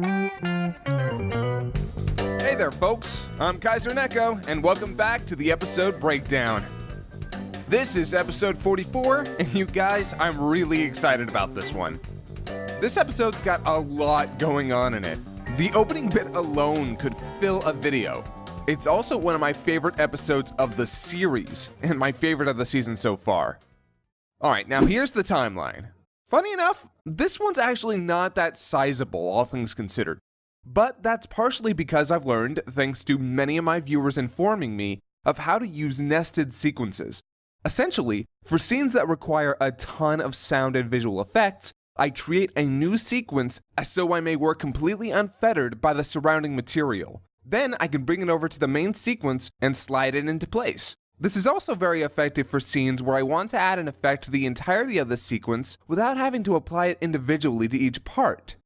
Hey there, folks. I'm Kaiser Neko, and welcome back to the episode breakdown. This is episode 44, and you guys, I'm really excited about this one. This episode's got a lot going on in it. The opening bit alone could fill a video. It's also one of my favorite episodes of the series, and my favorite of the season so far. Alright, now here's the timeline. Funny enough, this one's actually not that sizable, all things considered. But that's partially because I've learned, thanks to many of my viewers informing me, of how to use nested sequences. Essentially, for scenes that require a ton of sound and visual effects, I create a new sequence so I may work completely unfettered by the surrounding material. Then I can bring it over to the main sequence and slide it into place. This is also very effective for scenes where I want to add an effect to the entirety of the sequence without having to apply it individually to each part.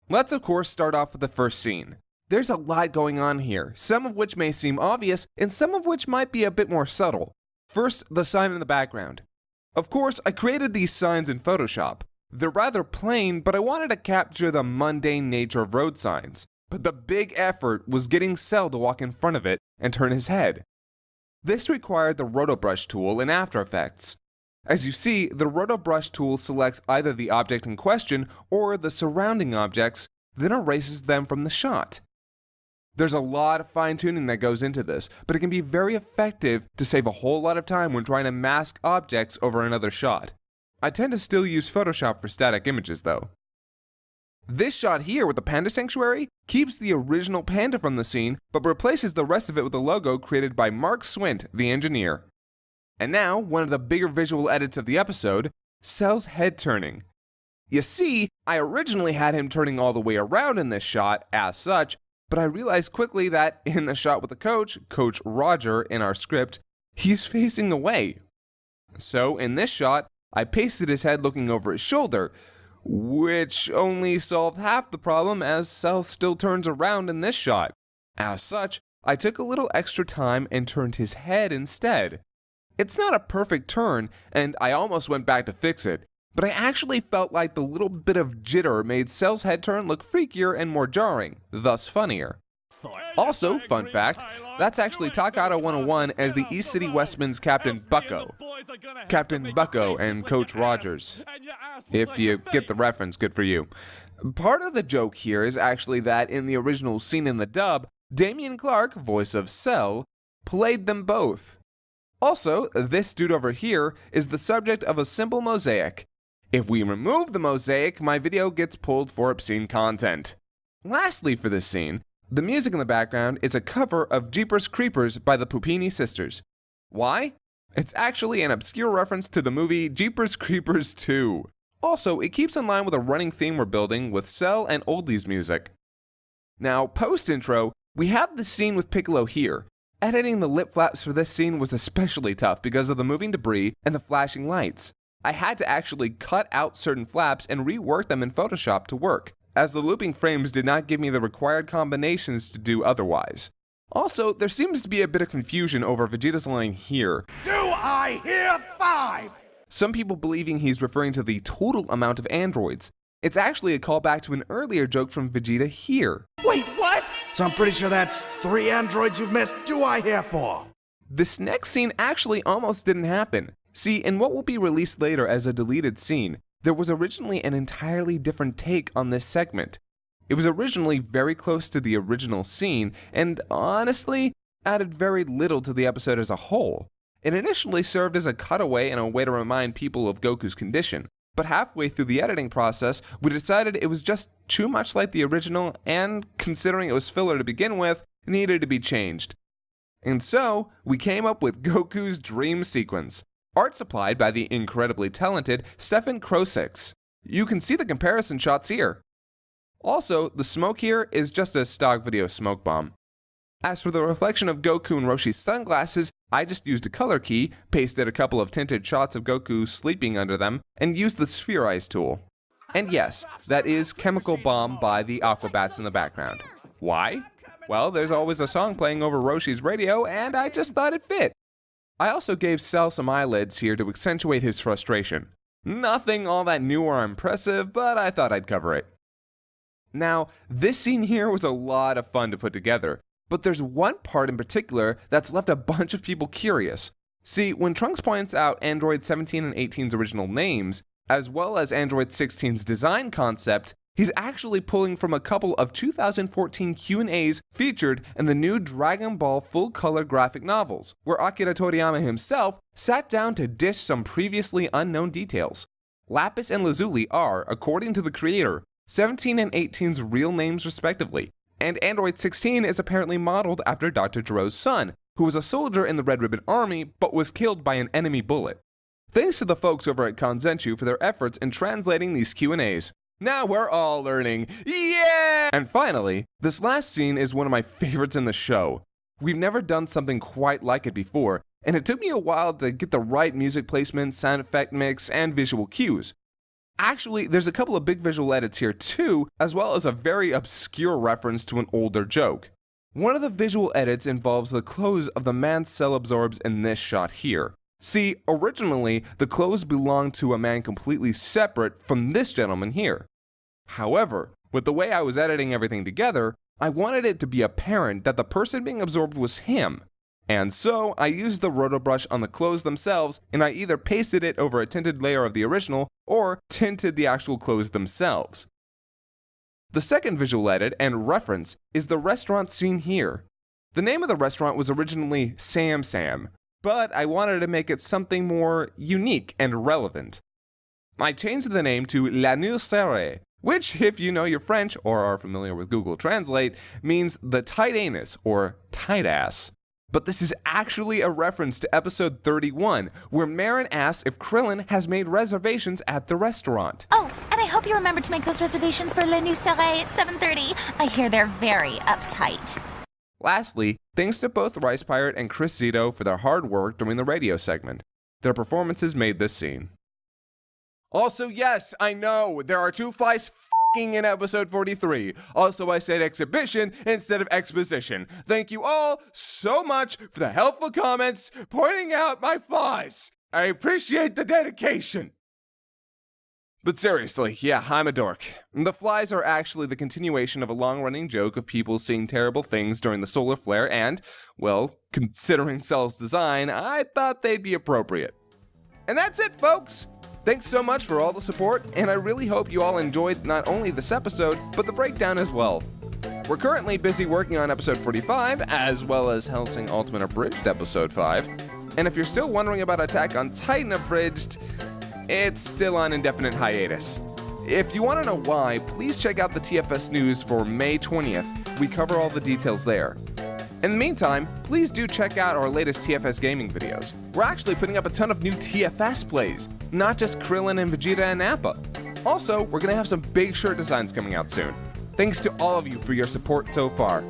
Let's of course start off with the first scene. There's a lot going on here, some of which may seem obvious and some of which might be a bit more subtle. First, the sign in the background. Of course, I created these signs in Photoshop. They're rather plain, but I wanted to capture the mundane nature of road signs. But the big effort was getting Cell to walk in front of it and turn his head. This required the Rotobrush tool in After Effects. As you see, the Rotobrush tool selects either the object in question or the surrounding objects, then erases them from the shot. There's a lot of fine-tuning that goes into this, but it can be very effective to save a whole lot of time when trying to mask objects over another shot. I tend to still use Photoshop for static images though. This shot here with the panda sanctuary keeps the original panda from the scene, but replaces the rest of it with a logo created by Mark Swint, the engineer. And now, one of the bigger visual edits of the episode, Cell's head turning. You see, I originally had him turning all the way around in this shot, as such, but I realized quickly that in the shot with the coach, Coach Roger in our script, he's facing away. So in this shot, I pasted his head looking over his shoulder, which only solved half the problem as Cell still turns around in this shot. As such, I took a little extra time and turned his head instead. It's not a perfect turn, and I almost went back to fix it, but I actually felt like the little bit of jitter made Cell's head turn look freakier and more jarring, thus funnier. Also, fun fact, that's actually Takato 101 as the East City Westman's Captain Bucko. Captain Bucko and Coach Rogers. If you get the reference, good for you. Part of the joke here is actually that in the original scene in the dub, Damian Clark, voice of Cell, played them both. Also, this dude over here is the subject of a simple mosaic. If we remove the mosaic, my video gets pulled for obscene content. Lastly for this scene, the music in the background is a cover of Jeepers Creepers by the Pupini Sisters. Why? It's actually an obscure reference to the movie Jeepers Creepers 2. Also, it keeps in line with a running theme we're building with Cell and Oldies music. Now, post-intro, we have the scene with Piccolo here. Editing the lip flaps for this scene was especially tough because of the moving debris and the flashing lights. I had to actually cut out certain flaps and rework them in Photoshop to work, as the looping frames did not give me the required combinations to do otherwise. Also, there seems to be a bit of confusion over Vegeta's line here. Do I hear 5? Some people believing he's referring to the total amount of androids. It's actually a callback to an earlier joke from Vegeta here. Wait, what? So I'm pretty sure that's 3 androids you've missed. Do I hear 4? This next scene actually almost didn't happen. See, in what will be released later as a deleted scene, there was originally an entirely different take on this segment. It was originally very close to the original scene, and honestly, added very little to the episode as a whole. It initially served as a cutaway and a way to remind people of Goku's condition, but halfway through the editing process, we decided it was just too much like the original, and considering it was filler to begin with, it needed to be changed. And so, we came up with Goku's dream sequence, art supplied by the incredibly talented Stefan Krosix. You can see the comparison shots here. Also, the smoke here is just a stock video smoke bomb. As for the reflection of Goku and Roshi's sunglasses, I just used a color key, pasted a couple of tinted shots of Goku sleeping under them, and used the Spherize tool. And yes, that is Chemical Bomb by the Aquabats in the background. Why? Well, there's always a song playing over Roshi's radio, and I just thought it fit. I also gave Cell some eyelids here to accentuate his frustration. Nothing all that new or impressive, but I thought I'd cover it. Now, this scene here was a lot of fun to put together, but there's one part in particular that's left a bunch of people curious. See, when Trunks points out Android 17 and 18's original names, as well as Android 16's design concept, he's actually pulling from a couple of 2014 Q&As featured in the new Dragon Ball full-color graphic novels, where Akira Toriyama himself sat down to dish some previously unknown details. Lapis and Lazuli are, according to the creator, 17 and 18's real names respectively, and Android 16 is apparently modeled after Dr. Gero's son, who was a soldier in the Red Ribbon Army but was killed by an enemy bullet. Thanks to the folks over at Kanzenshuu for their efforts in translating these Q&As. Now we're all learning, yeah! And finally, this last scene is one of my favorites in the show. We've never done something quite like it before, and it took me a while to get the right music placement, sound effect mix, and visual cues. Actually, there's a couple of big visual edits here too, as well as a very obscure reference to an older joke. One of the visual edits involves the clothes of the man's cell absorbs in this shot here. See, originally, the clothes belonged to a man completely separate from this gentleman here. However, with the way I was editing everything together, I wanted it to be apparent that the person being absorbed was him. And so, I used the roto brush on the clothes themselves, and I either pasted it over a tinted layer of the original, or tinted the actual clothes themselves. The second visual edit and reference is the restaurant scene here. The name of the restaurant was originally Sam Sam, but I wanted to make it something more unique and relevant. I changed the name to La Nuit Serrée, which, if you know your French or are familiar with Google Translate, means the tight anus or tight ass. But this is actually a reference to episode 31, where Marin asks if Krillin has made reservations at the restaurant. Oh, and I hope you remember to make those reservations for Le Nuit Serrée at 7:30. I hear they're very uptight. Lastly, thanks to both Rice Pirate and Chris Zito for their hard work during the radio segment. Their performances made this scene. Also, yes, I know, there are two flies in episode 43. Also, I said exhibition instead of exposition. Thank you all so much for the helpful comments pointing out my flaws. I appreciate the dedication. But seriously, yeah, I'm a dork. The flies are actually the continuation of a long-running joke of people seeing terrible things during the solar flare and, well, considering Cell's design, I thought they'd be appropriate. And that's it, folks! Thanks so much for all the support, and I really hope you all enjoyed not only this episode, but the breakdown as well. We're currently busy working on episode 45, as well as Hellsing Ultimate Abridged episode 5. And if you're still wondering about Attack on Titan Abridged, it's still on indefinite hiatus. If you want to know why, please check out the TFS news for May 20th. We cover all the details there. In the meantime, please do check out our latest TFS gaming videos. We're actually putting up a ton of new TFS plays, not just Krillin and Vegeta and Appa. Also, we're gonna have some big shirt designs coming out soon. Thanks to all of you for your support so far.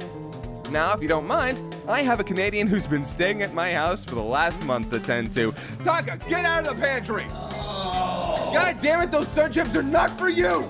Now, if you don't mind, I have a Canadian who's been staying at my house for the last month to tend to. Taka, get out of the pantry! Oh. God damn it, those sun chips are not for you!